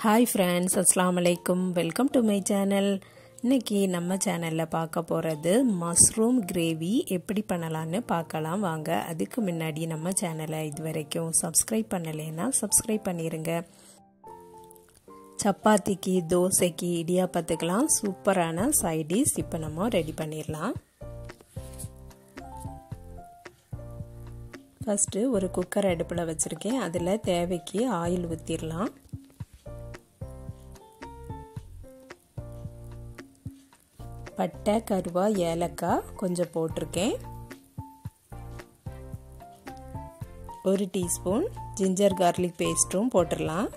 Hi friends, Assalamu alaikum. Welcome to my channel. இன்னைக்கு நம்ம சேனல்ல பார்க்க போறது மஷ்ரூம் கிரேவி எப்படி பண்ணலாம்னு பார்க்கலாம் வாங்க. அதுக்கு முன்னாடி நம்ம சேனலை இதுவரைக்கும் சப்ஸ்கிரைப் பண்ணலைனா சப்ஸ்கிரைப் பண்ணிருங்க. சப்பாத்திக்கு, தோசைக்கு, இடியாப்பத்துக்குலாம் சூப்பரான சைட் டிஷ் இப்போ நம்ம ரெடி பண்ணிரலாம். ஃபர்ஸ்ட் ஒரு குக்கர் அடுப்புல வச்சிருக்கேன். அதுல தேவைக்கு ஆயில் ஊத்திரலாம். பட்டை, கருவா, ஏலக்காய் கொஞ்சம் போட்டிருக்கேன். 1 டீஸ்பூன் ஜிஞ்சர் கார்லிக் பேஸ்ட்டும் போட்டுடலாம்.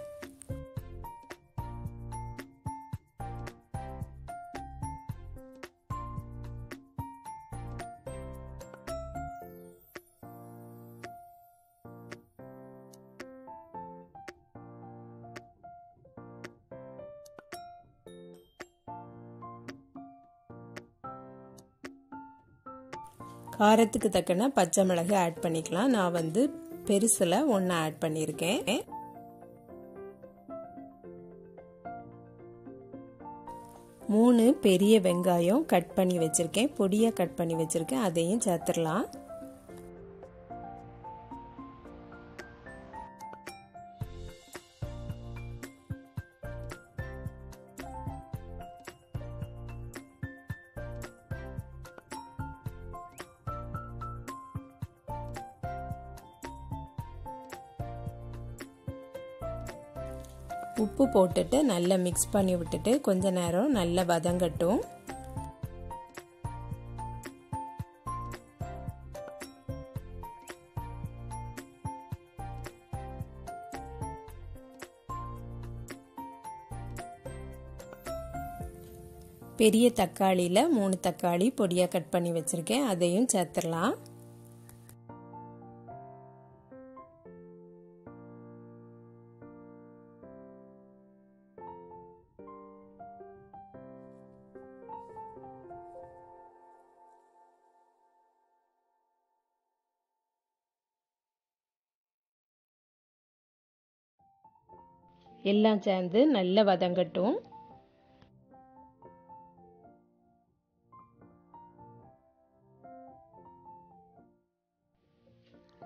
காரத்துக்கு தக்கன பச்சை மிளகு ஆட் பண்ணிக்கலாம். நான் வந்து பெருசுல 1 ஆட் பண்ணியிருக்கேன். 3 பெரிய வெங்காயம் கட் பண்ணி வச்சிருக்கேன். பொடியா கட் பண்ணி வச்சிருக்கேன். அதையும் சேர்த்துடலாம். உப்பு போட்டுட்டு நல்லா மிக்ஸ் பண்ணி விட்டுட்டு கொஞ்ச நேரம் நல்லா வதங்கட்டும். பெரிய தக்காளியில 3 தக்காளி பொடியா கட் பண்ணி வச்சிருக்கேன். அதையும் சேர்த்துடலாம். எல்லாம் சேர்ந்து நல்லா வதங்கட்டும்.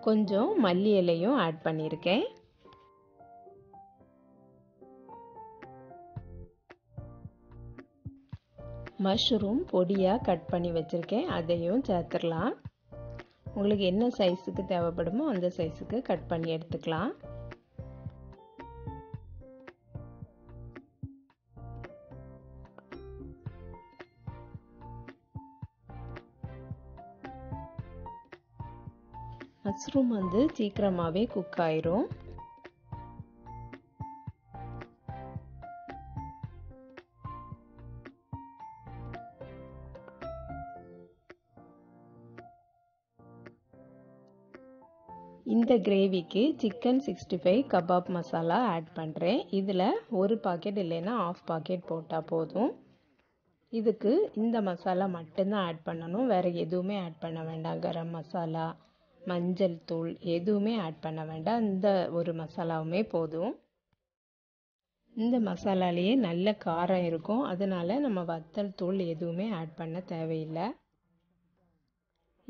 கொஞ்சம் மல்லி இலையும் ஆட் பண்ணியிருக்கேன். மஷ்ரூம் பொடியா கட் பண்ணி வச்சிருக்கேன். அதையும் சேர்த்துடலாம். உங்களுக்கு என்ன சைஸுக்கு தேவைப்படுமோ அந்த சைஸுக்கு கட் பண்ணி எடுத்துக்கலாம். மஷ்ரூம் வந்து சீக்கிரமாவே குக் ஆயிரும். இந்த கிரேவிக்கு சிக்கன் 65 கபாப் மசாலா ஆட் பண்ணுறேன். இதில் 1 பாக்கெட் இல்லைன்னா 1/2 பாக்கெட் போட்டால் போதும். இதுக்கு இந்த மசாலா மட்டும்தான் ஆட் பண்ணணும். வேறு எதுவுமே ஆட் பண்ண வேண்டாம். கரம் மசாலா, மஞ்சள் தூள் எதுவுமே ஆட் பண்ண வேண்டாம். இந்த ஒரு மசாலாவுமே போதும். இந்த மசாலாலேயே நல்ல காரம் இருக்கும். அதனால நம்ம வத்தல் தூள் எதுவுமே ஆட் பண்ண தேவையில்லை.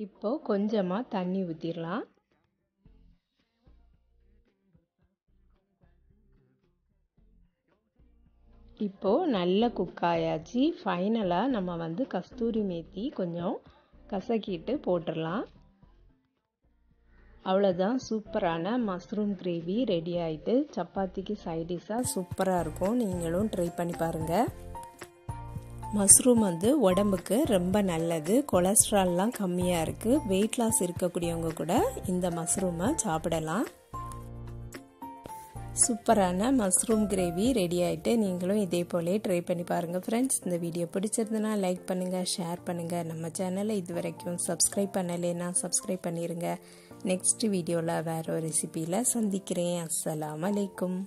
இப்போ கொஞ்சமாக தண்ணி ஊற்றிடலாம். இப்போ நல்ல குக் ஆயாச்சு. ஃபைனலாக நம்ம வந்து கஸ்தூரி மேத்தி கொஞ்சம் கசக்கிட்டு போட்டுடலாம். அவ்வளோதான், சூப்பரான மஷ்ரூம் கிரேவி ரெடி ஆயிட்டு. சப்பாத்திக்கு சைட் டிஷ்ஷாக சூப்பராக இருக்கும். நீங்களும் ட்ரை பண்ணி பாருங்கள். மஷ்ரூம் வந்து உடம்புக்கு ரொம்ப நல்லது. கொலஸ்ட்ரால்லாம் கம்மியாக இருக்குது. வெயிட் லாஸ் இருக்கக்கூடியவங்க கூட இந்த மஷ்ரூமை சாப்பிடலாம். சூப்பரான மஷ்ரூம் கிரேவி ரெடி ஆயிட்டு. நீங்களும் இதே போலே ட்ரை பண்ணி பாருங்கள் ஃப்ரெண்ட்ஸ். இந்த வீடியோ பிடிச்சிருந்தனா லைக் பண்ணுங்கள், ஷேர் பண்ணுங்கள். நம்ம சேனலை இது வரைக்கும் சப்ஸ்கிரைப் பண்ணலைன்னா சப்ஸ்கிரைப் பண்ணிடுங்க. நெக்ஸ்ட் வீடியோவில் வேறு ஒரு ரெசிபியில் சந்திக்கிறேன். அஸ்ஸலாமு அலைக்கும்.